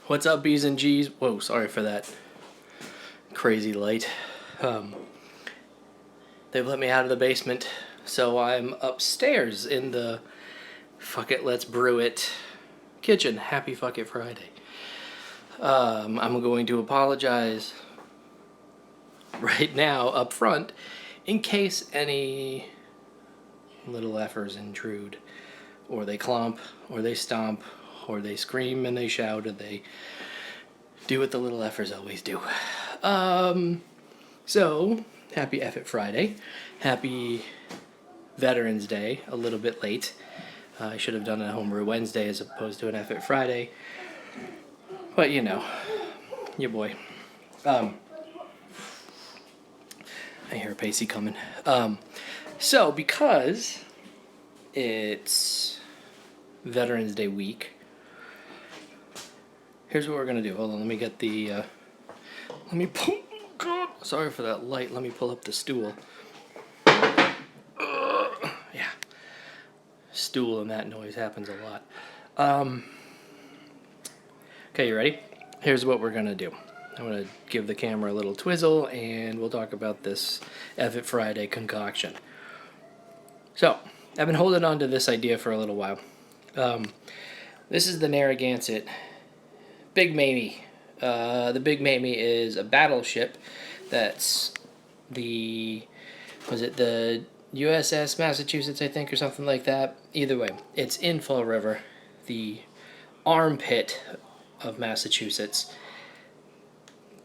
What's up, B's and G's? Whoa, sorry for that crazy light. They've let me out of the basement, so I'm upstairs in the Fuck It, Let's Brew It kitchen. Happy Fuck It Friday. I'm going to apologize right now up front in case any little effers intrude, or they clump, or they stomp, or they scream and they shout, or they do what the little effers always do. So, happy F It Friday. Happy Veterans Day, a little bit late. I should have done a Homebrew Wednesday as opposed to an F It Friday. But you know, your boy. I hear Pacey coming. So, because it's Veterans Day week, here's what we're gonna do. Hold on, let me get the, let me pull, oh God, sorry for that light. Let me pull up the stool. Yeah. Stool and that noise happens a lot. Okay, you ready? Here's what we're gonna do. I'm gonna give the camera a little twizzle and we'll talk about this F It Friday concoction. So, I've been holding on to this idea for a little while. This is the Narragansett Big Mamie. The Big Mamie is a battleship that's the USS Massachusetts, I think, or something like that. Either way, it's in Fall River, the armpit of Massachusetts,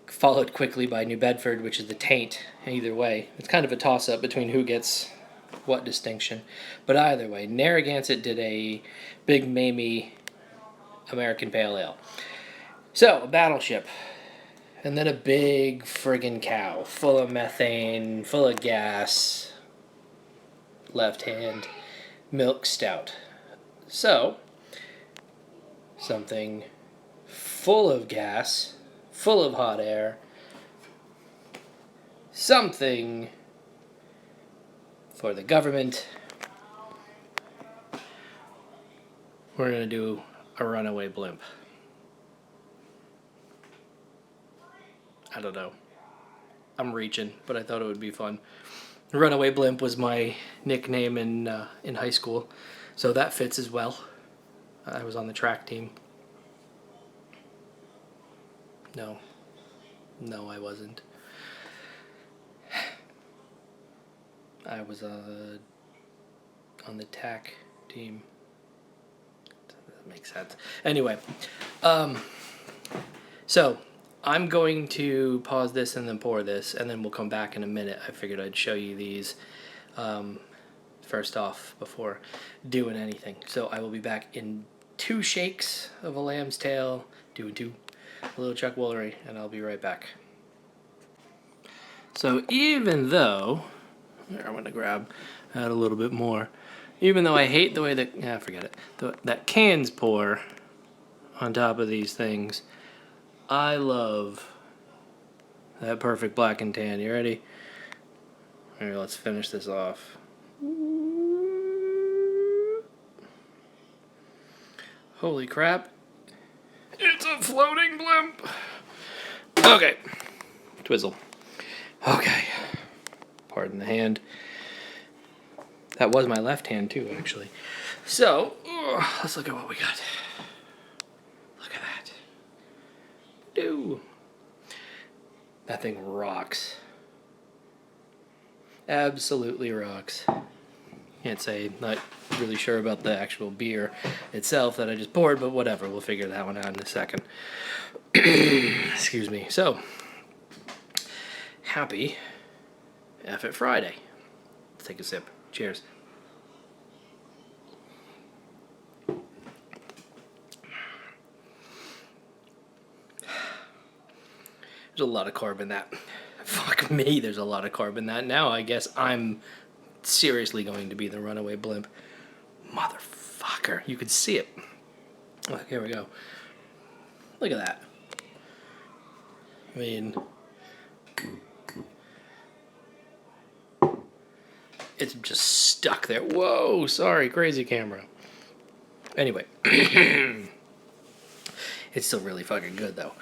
followed quickly by New Bedford, which is the taint. Either way, it's kind of a toss-up between who gets what distinction. But either way, Narragansett did a Big Mamie American Pale Ale. So, a battleship. And then a big friggin' cow, full of methane, full of gas, left hand, milk stout. So, something full of gas, full of hot air, something for the government. We're going to do a Runaway Blimp. I don't know. I'm reaching, but I thought it would be fun. Runaway Blimp was my nickname in high school, so that fits as well. I was on the track team. No, I wasn't. I was on the TAC team. That makes sense. Anyway, so I'm going to pause this and then pour this, and then we'll come back in a minute. I figured I'd show you these first off before doing anything. So I will be back in 2 shakes of a lamb's tail, doing 2, a little Chuck Woolery, and I'll be right back. So even though, here, I'm going to grab that a little bit more. Even though I hate the way that, forget it, that cans pour on top of these things, I love that perfect black and tan. You ready? Here, let's finish this off. Holy crap. It's a floating blimp. Okay. Twizzle. Okay. Pardon the hand. That was my left hand too, actually. So, let's look at what we got. Look at that. Dude. That thing rocks. Absolutely rocks. Can't say, not really sure about the actual beer itself that I just poured, but whatever, we'll figure that one out in a second. Excuse me. So, happy F It Friday. Let's take a sip. Cheers. There's a lot of carb in that. Fuck me, there's a lot of carb in that. Now I guess I'm seriously going to be the Runaway Blimp. Motherfucker. You could see it. Oh, here we go. Look at that. I mean, it's just stuck there. Whoa, sorry, crazy camera. Anyway. It's still really fucking good, though.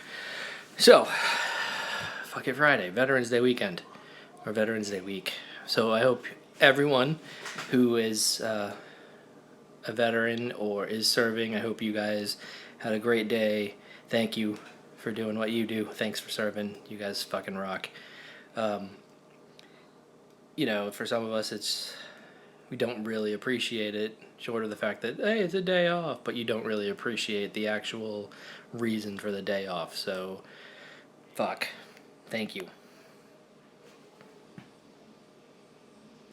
So, fuck it Friday, Veterans Day weekend, or Veterans Day week. So I hope everyone who is a veteran or is serving, I hope you guys had a great day. Thank you for doing what you do. Thanks for serving. You guys fucking rock. You know, for some of us, we don't really appreciate it, short of the fact that, hey, it's a day off, but you don't really appreciate the actual reason for the day off. So, fuck. Thank you.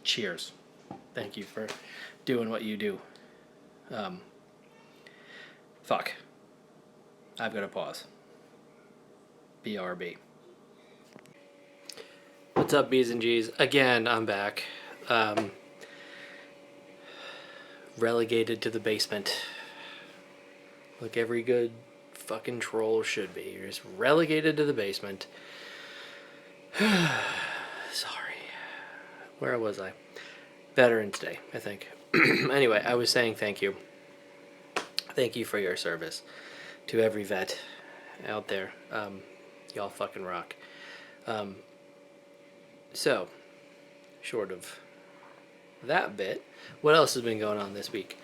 Cheers. Thank you for doing what you do. Fuck. I've got to pause. BRB. What's up, B's and G's? Again, I'm back. Relegated to the basement. Like every good fucking troll should be. You're just relegated to the basement. Sorry. Where was I? Veterans Day, I think. Anyway, I was saying thank you. Thank you for your service to every vet out there. Y'all fucking rock. So, short of that bit, what else has been going on this week?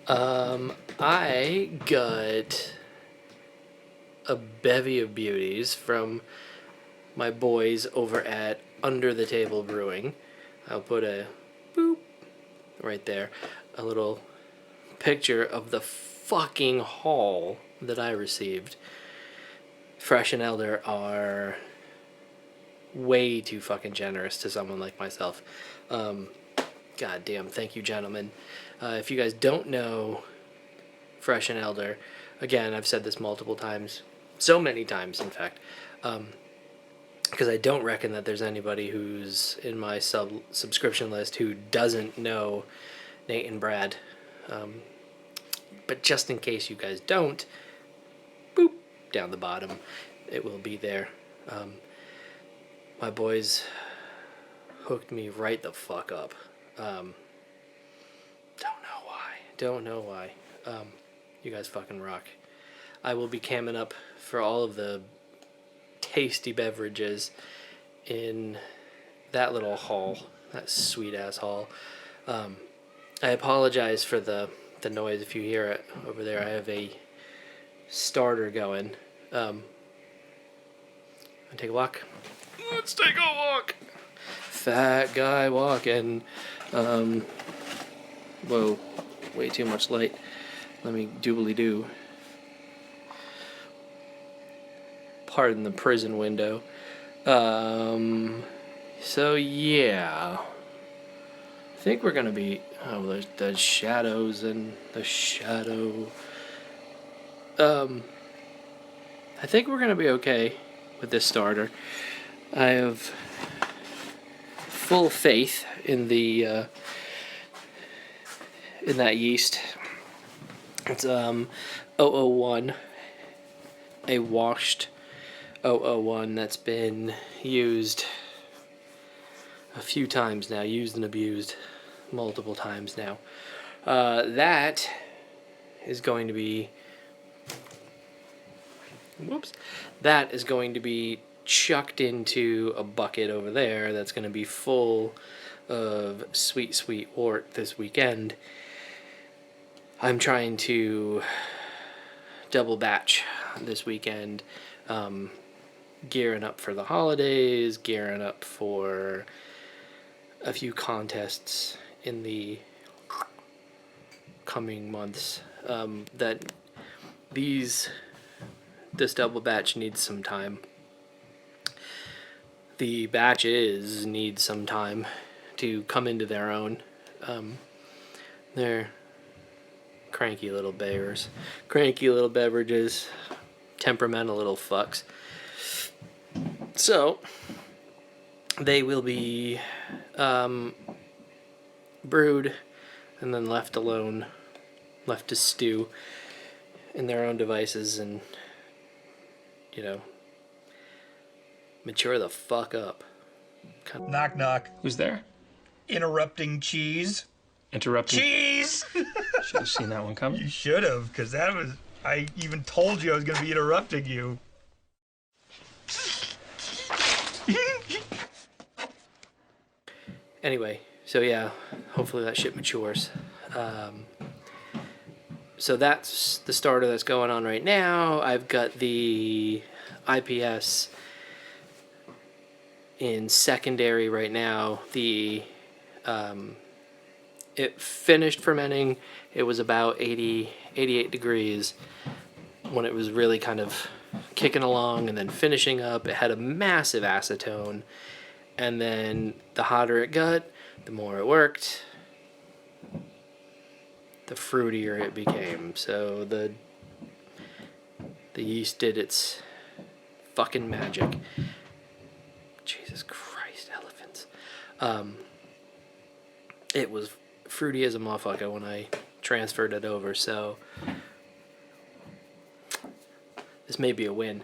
I got a bevy of beauties from my boys over at Under the Table Brewing. I'll put a boop right there, a little picture of the fucking haul that I received. Fresh and Elder are way too fucking generous to someone like myself. God damn, thank you, gentlemen. If you guys don't know Fresh and Elder, again, I've said this multiple times, so many times, in fact, because I don't reckon that there's anybody who's in my subscription list who doesn't know Nate and Brad. But just in case you guys don't, boop, down the bottom, it will be there. My boys hooked me right the fuck up. Don't know why. You guys fucking rock. I will be camming up for all of the tasty beverages in that little haul, that sweet ass haul. I apologize for the noise if you hear it over there. I have a starter going. Take a walk. Let's take a walk. Fat guy walking. Whoa, way too much light. Let me doobly do. Pardon the prison window. So yeah, I think we're gonna be. Oh, there's the shadows and the shadow. I think we're gonna be okay with this starter. I have full faith in the in that yeast. It's 001, a washed 001 that's been used a few times now, used and abused multiple times now. That is going to be that is going to be chucked into a bucket over there that's going to be full of sweet, sweet wort this weekend. I'm trying to double batch this weekend, gearing up for the holidays, gearing up for a few contests in the coming months. This double batch needs some time. The batches need some time to come into their own. They're cranky little bears, cranky little beverages, temperamental little fucks. So they will be brewed and then left alone, left to stew in their own devices and, you know, mature the fuck up. Knock, knock. Who's there? Interrupting cheese. Interrupting. Cheese! Should have seen that one coming. You should have, because that was... I even told you I was going to be interrupting you. Anyway, so yeah, hopefully that shit matures. So that's the starter that's going on right now. I've got the IPS in secondary right now. It finished fermenting. It was about 88 degrees when it was really kind of kicking along and then finishing up. It had a massive acetone. And then the hotter it got, the more it worked, the fruitier it became. So the yeast did its fucking magic. Jesus Christ, elephants. It was fruity as a motherfucker when I transferred it over, so this may be a win.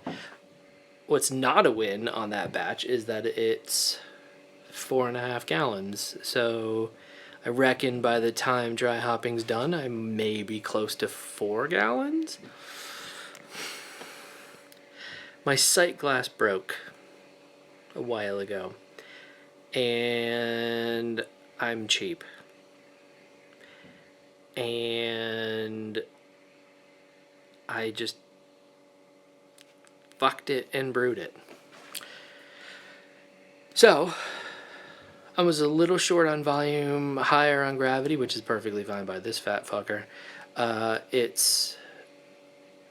What's not a win on that batch is that it's 4.5 gallons. So I reckon by the time dry hopping's done, I may be close to 4 gallons. My sight glass broke a while ago, and I'm cheap. And I just fucked it and brewed it. So I was a little short on volume, higher on gravity, which is perfectly fine by this fat fucker. It's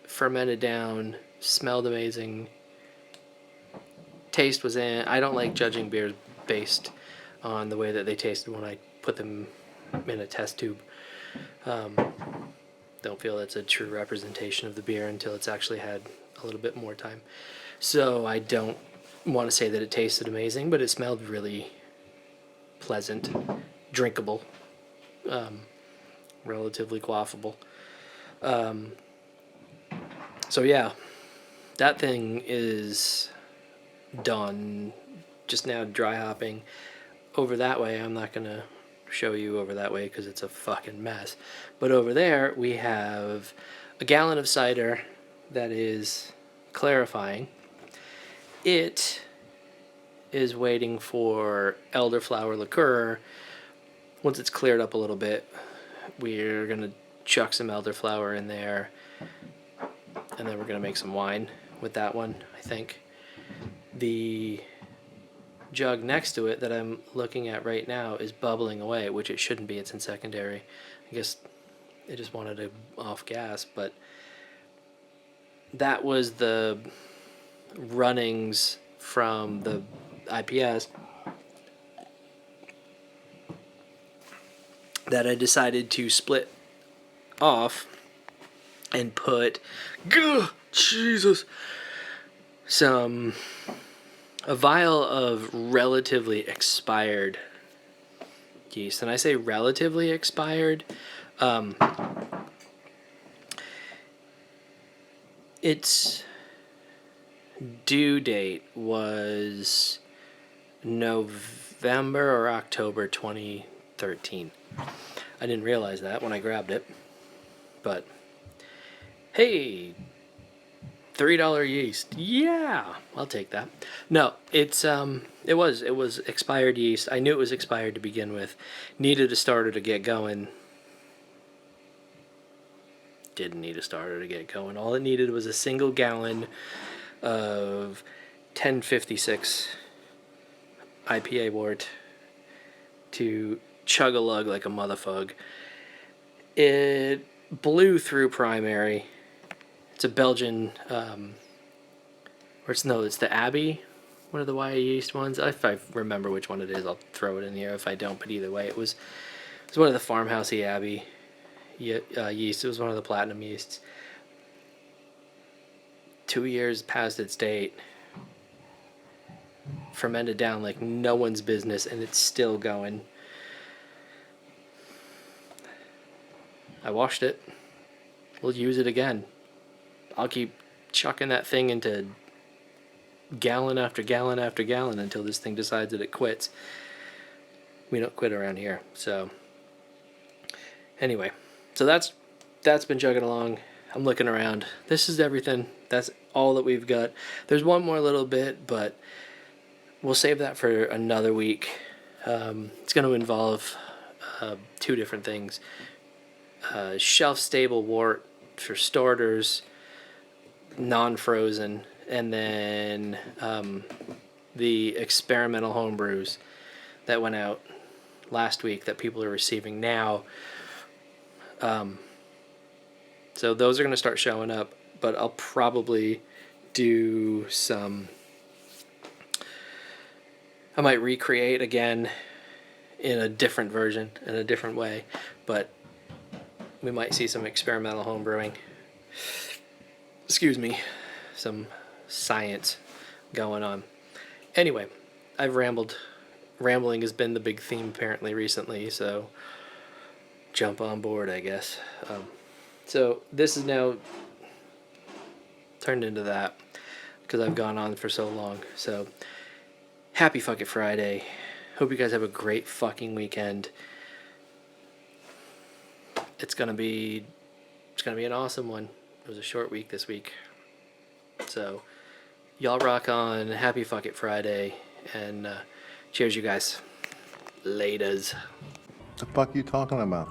fermented down, smelled amazing. Taste was in. I don't like judging beers based on the way that they tasted when I put them in a test tube. Don't feel it's a true representation of the beer until it's actually had a little bit more time. So I don't want to say that it tasted amazing, but it smelled really pleasant, drinkable, relatively quaffable. So yeah, that thing is done. Just now dry hopping. Over that way, I'm not going to show you over that way because it's a fucking mess. But over there, we have a gallon of cider that is clarifying. It is waiting for elderflower liqueur. Once it's cleared up a little bit, we're going to chuck some elderflower in there, and then we're going to make some wine with that one, I think. The jug next to it that I'm looking at right now is bubbling away, which it shouldn't be. It's in secondary. I guess it just wanted to off gas, but that was the runnings from the IPS that I decided to split off and put a vial of relatively expired yeast. And I say relatively expired. Its due date was November or October 2013. I didn't realize that when I grabbed it, but hey, $3 yeast. Yeah, I'll take that. No, it was expired yeast. I knew it was expired to begin with. Needed a starter to get going. Didn't need a starter to get going. All it needed was a single gallon of 1056 IPA wort to chug a lug like a motherfucker. It blew through primary. It's a Belgian, it's the Abbey, one of the YA yeast ones. If I remember which one it is, I'll throw it in here. If I don't, but either way, it was one of the farmhousey Abbey yeast. It was one of the platinum yeasts. 2 years past its date, fermented down like no one's business, and it's still going. I washed it. We'll use it again. I'll keep chucking that thing into gallon after gallon after gallon until this thing decides that it quits. We don't quit around here. So anyway, so that's been chugging along. I'm looking around. This is everything. That's all that we've got. There's one more little bit, but we'll save that for another week. It's going to involve 2 different things. Shelf-stable wort for starters, non-frozen, and then the experimental homebrews that went out last week that people are receiving now. So those are going to start showing up, but I'll probably do some... I might recreate again in a different version, in a different way, but we might see some experimental home brewing. Excuse me, some science going on. Anyway, I've rambled. Rambling has been the big theme apparently recently, so jump on board, I guess. So this is now turned into that because I've gone on for so long. So happy fucking Friday. Hope you guys have a great fucking weekend. It's gonna be an awesome one. It was a short week this week. So y'all rock on. Happy fucking Friday. And cheers, you guys. Laters. The fuck you talking about?